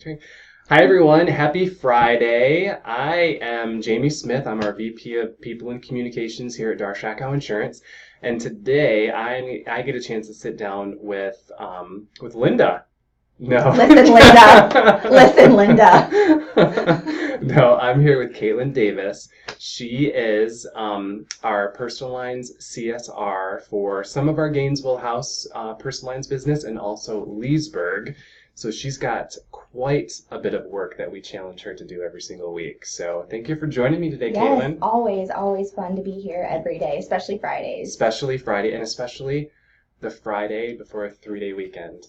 Hi, everyone. Happy Friday. I am Jamie Smith. I'm our VP of People and Communications here at Darr Schackow Insurance. And today I get a chance to sit down with Linda. No. Listen, Linda. Listen, Linda. No, I'm here with Kaitlin Davis. She is our personal lines CSR for some of our Gainesville House personal lines business and also Leesburg. So she's got quite a bit of work that we challenge her to do every single week. So thank you for joining me today, Kaitlin. Yes, always fun to be here every day, especially Fridays. Especially Friday, and especially the Friday before a 3-day weekend.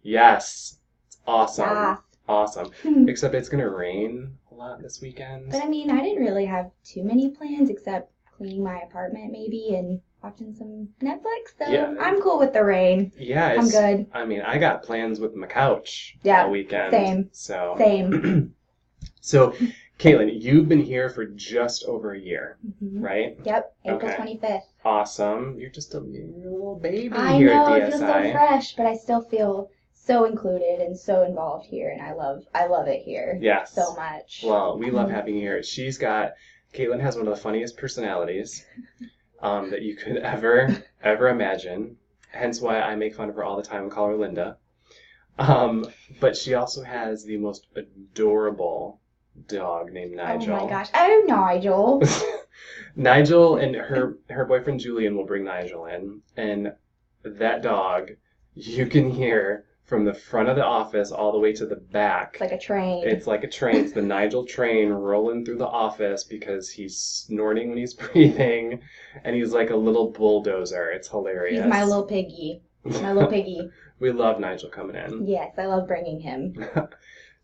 Yes, it's awesome. Yeah. Awesome. Except it's going to rain a lot this weekend. But I mean, I didn't really have too many plans except cleaning my apartment maybe and watching some Netflix. So yeah. I'm cool with the rain. Yeah, I'm good. I mean, I got plans with my couch all weekend. Same. Same. So, Kaitlin, you've been here for just over a year, right? Yep, April 25th. Awesome. You're just a little baby I here know, at DSI. I feel so fresh, but I still feel so included and so involved here, and I love it here. Yes. So much. Well, we love having you here. Kaitlin has one of the funniest personalities that you could ever imagine. Hence why I make fun of her all the time and call her Linda. But she also has the most adorable dog named Nigel. Oh my gosh. Oh, Nigel. Nigel and her boyfriend Julian will bring Nigel in, and that dog, you can hear from the front of the office all the way to the back. It's like a train. It's like a train. It's the Nigel train rolling through the office because he's snorting when he's breathing, and he's like a little bulldozer. It's hilarious. He's my little piggy. My little piggy. We love Nigel coming in. Yes, I love bringing him.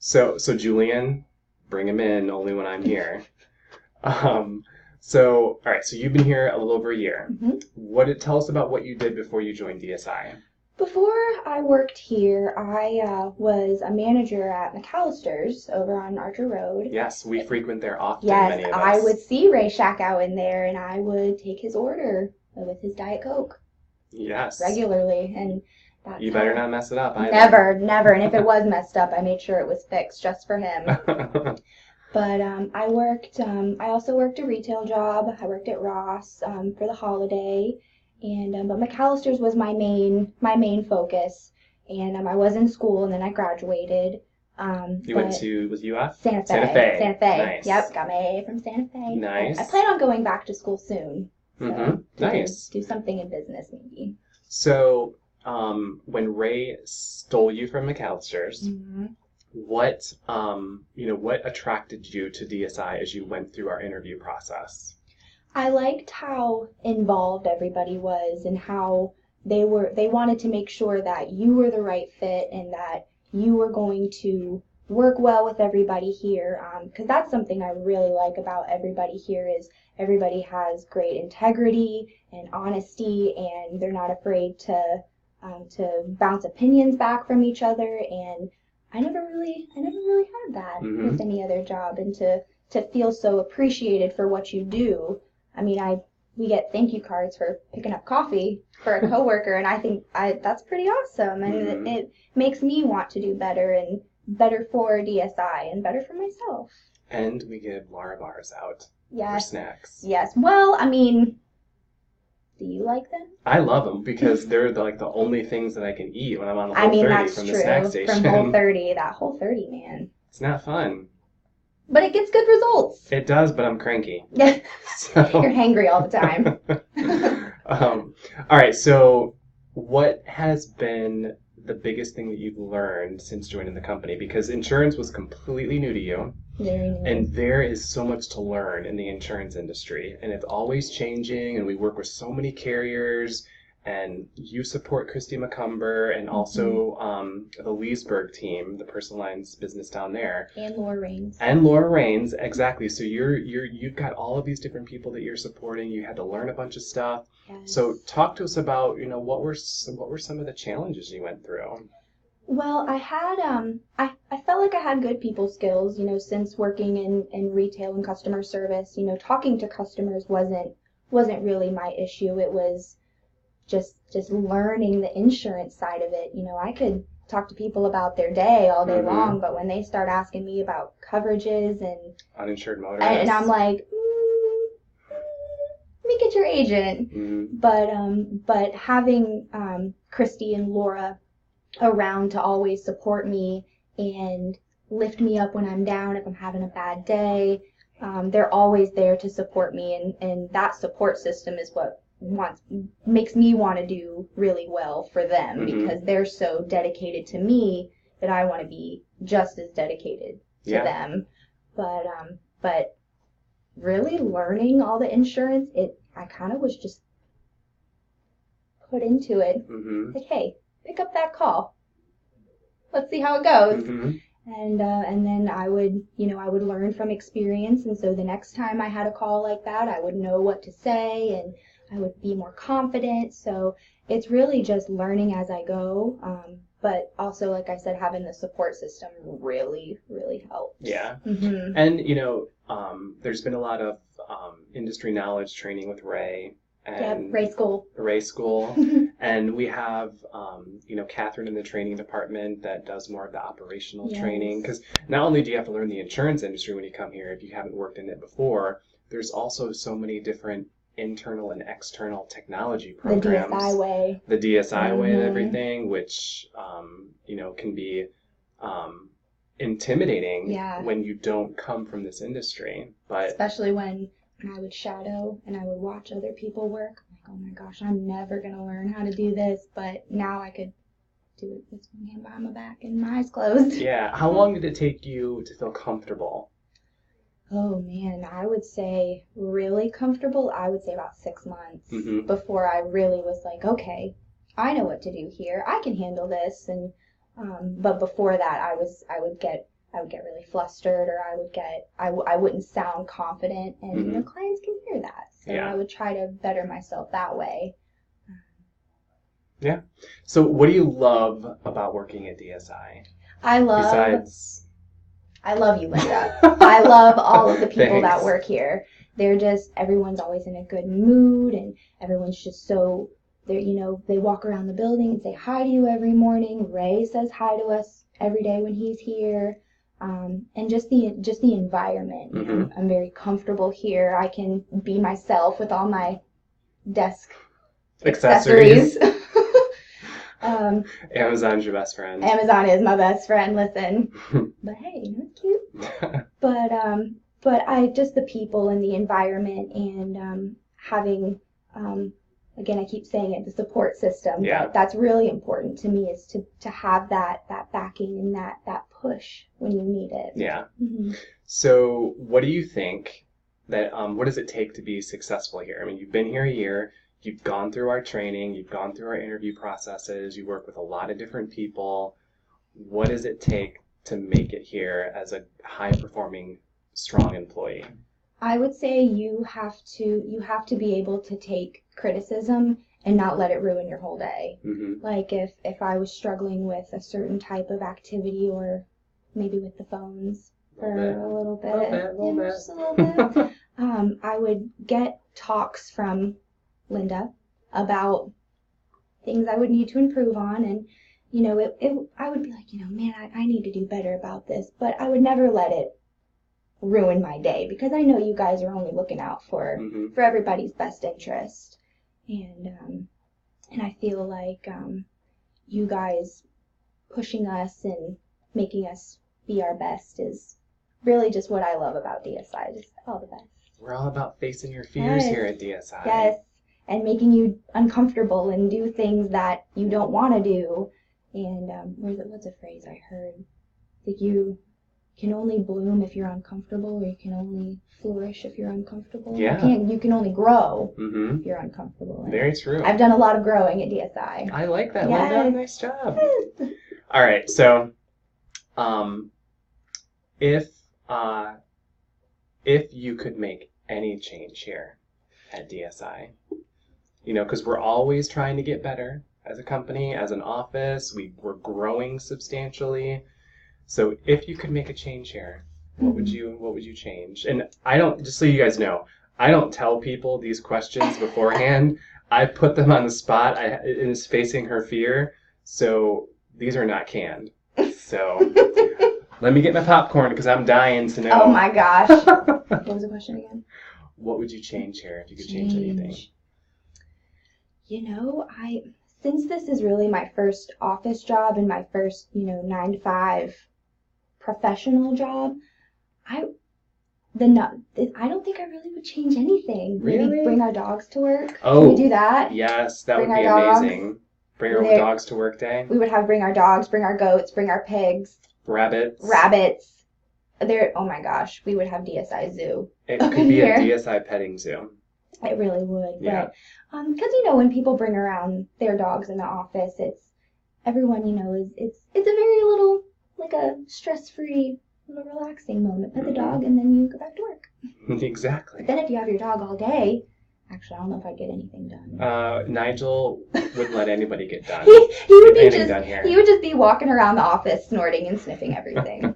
So Julian, bring him in only when I'm here. All right, so you've been here a little over a year. Tell us about what you did before you joined DSI. Before I worked here, I was a manager at McAllister's over on Archer Road. Yes, we frequent there often, yes, many of us. I would see Ray Schackow in there, and I would take his order with his Diet Coke. Yes. Regularly, and that's you better not mess it up either. Never. And if it was messed up, I made sure it was fixed just for him. But I also worked a retail job. I worked at Ross for the holiday. And but McAllister's was my main focus, and I was in school, and then I graduated. You went to UF? Santa Fe. Santa Fe. Nice. Yep, got my AA from Santa Fe. Nice. I plan on going back to school soon. So Nice. Do something in business maybe. So, when Ray stole you from McAllister's, what attracted you to DSI as you went through our interview process? I liked how involved everybody was and how they wanted to make sure that you were the right fit and that you were going to work well with everybody here. Because that's something I really like about everybody here is everybody has great integrity and honesty, and they're not afraid to bounce opinions back from each other. And I never really had that with any other job, and to feel so appreciated for what you do. I mean, we get thank you cards for picking up coffee for a coworker, and I think that's pretty awesome, and it makes me want to do better and better for DSI and better for myself. And we give Lara bars out for snacks. Yes. Well, I mean, do you like them? I love them because they're the only things that I can eat when I'm on the Whole30 from the snack station. From Whole30, that Whole30, man. It's not fun. But it gets good results. It does, but I'm cranky. Yeah. You're hangry all the time. All right, so what has been the biggest thing that you've learned since joining the company? Because insurance was completely new to you. Very new. And there is so much to learn in the insurance industry. And it's always changing, and we work with so many carriers. And you support Christy McCumber and also the Leesburg team, the personal lines business down there. And Laura Rains. And Laura Rains, exactly. So you've got all of these different people that you're supporting. You had to learn a bunch of stuff. Yes. So talk to us about what were some of the challenges you went through. Well, I had I felt like I had good people skills. Since working in retail and customer service, talking to customers wasn't really my issue. It was just learning the insurance side of it. I could talk to people about their day all day Mm-hmm. long, but when they start asking me about coverages and uninsured motorists, and I'm like, let me get your agent. Mm-hmm. But having Christy and Laura around to always support me and lift me up when I'm down if I'm having a bad day. They're always there to support me, and that support system is what makes me want to do really well for them, Mm-hmm. because they're so dedicated to me that I want to be just as dedicated to them. But really learning all the insurance, I kind of was just put into it. Mm-hmm. Like, hey, pick up that call. Let's see how it goes. Mm-hmm. And then I would learn from experience, and so the next time I had a call like that, I would know what to say, and I would be more confident. So it's really just learning as I go, but also, like I said, having the support system really, really helps. Yeah. Mm-hmm. And there's been a lot of industry knowledge training with Ray. And Ray School. And we have, Catherine in the training department that does more of the operational training. Because not only do you have to learn the insurance industry when you come here, if you haven't worked in it before, there's also so many different internal and external technology programs. The DSI way. The DSI way and Mm-hmm. everything, which, can be intimidating when you don't come from this industry. But especially when I would shadow and I would watch other people work. I'm like, oh my gosh, I'm never going to learn how to do this. But now I could do it with one hand behind my back and my eyes closed. Yeah. How long did it take you to feel comfortable? Oh man, I would say really comfortable. I would say about 6 months Mm-hmm. before I really was like, okay, I know what to do here. I can handle this. And but before that, I would get really flustered, or I wouldn't sound confident, and Mm-hmm. clients can hear that. So Yeah. I would try to better myself that way. Yeah. So what do you love about working at DSI? I love you, Linda. I I love all of the people that Thanks. work here. Everyone's always in a good mood, and everyone's just so, they walk around the building and say hi to you every morning. Ray says hi to us every day when he's here. And just the environment. Mm-hmm. I'm very comfortable here. I can be myself with all my desk accessories. Amazon's your best friend. Amazon is my best friend. Listen, but hey, it's cute. But I just the people and the environment, and having again, I keep saying it, the support system. Yeah. That's really important to me, is to have that backing and that push when you need it. Yeah. Mm-hmm. So what do you think that, what does it take to be successful here? I mean, you've been here a year, you've gone through our training, you've gone through our interview processes, you work with a lot of different people. What does it take to make it here as a high-performing, strong employee? I would say you have to be able to take criticism and not let it ruin your whole day. Mm-hmm. Like if I was struggling with a certain type of activity, or maybe with the phones for a little bit, just a little bit, I would get talks from Linda about things I would need to improve on, and I would be like, man, I need to do better about this, but I would never let it ruin my day, because I know you guys are only looking out for Mm-hmm. everybody's best interest, and I feel like you guys pushing us and making us be our best is really just what I love about DSI. Just all the best. We're all about facing your fears here at DSI. Yes, and making you uncomfortable and do things that you don't want to do. And what's a phrase I heard? Like, you can only bloom if you're uncomfortable, or you can only flourish if you're uncomfortable. Yeah. You can only grow Mm-hmm. if you're uncomfortable. And Very true. I've done a lot of growing at DSI. I like that. Yes. Linda, nice job. All right, so if you could make any change here at DSI, because we're always trying to get better as a company, as an office, we're growing substantially. So if you could make a change here, what would you change? And I don't, just so you guys know, I don't tell people these questions beforehand. I put them on the spot. It is facing her fear. So these are not canned. So let me get my popcorn because I'm dying to know. Oh my gosh. What was the question again? What would you change here if you could change anything? You know, since this is really my first office job and my first, 9 to 5 professional job, I don't think I really would change anything. Really? Maybe bring our dogs to work. Oh, Can we do that? Yes, that Bring would be our dogs. amazing. Bring our dogs to work day. We would have bring our dogs, bring our goats, bring our pigs. Rabbits. Oh my gosh, we would have DSI zoo. It could be a DSI petting zoo. It really would. Yeah. But, because when people bring around their dogs in the office, everyone it's a very little, like a stress-free, little relaxing moment. Pet the dog and then you go back to work. Exactly. But then if you have your dog all day, actually I don't know if I'd get anything done. Nigel wouldn't let anybody get done. He would just be walking around the office snorting and sniffing everything.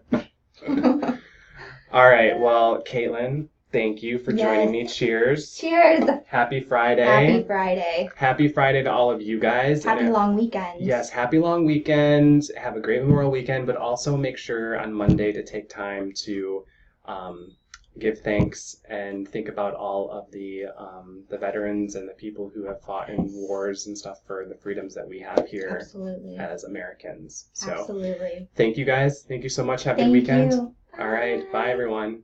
All right. Well, Kaitlin, thank you for joining me. Cheers. Cheers. Happy Friday. Happy Friday. Happy Friday to all of you guys. Happy long weekend. Yes, happy long weekend. Have a great Memorial weekend, but also make sure on Monday to take time to give thanks and think about all of the veterans and the people who have fought in wars and stuff for the freedoms that we have here as Americans. So, absolutely. Thank you guys. Thank you so much. Have a good weekend. You. All right. Bye, everyone.